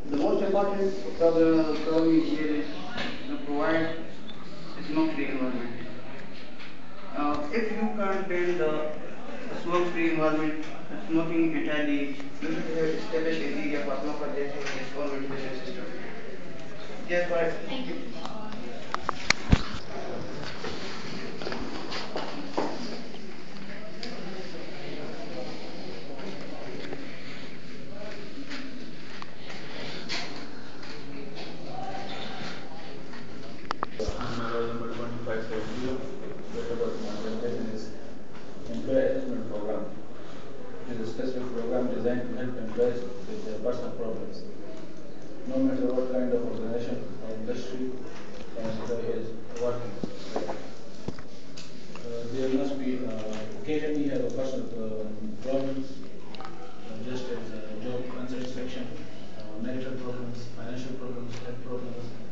The most important problem here is to provide a smoke-free environment. If you can't build a smoke-free environment, smoking entirely, you should establish an area for smoke congestion in its own ventilation system. Therefore, I'm roll number 2570. What about my presentation is employee assessment program. It is a specific program designed to help employees with their personal problems. No matter what kind of organization or industry an employee is working. There must be occasionally have a personal problems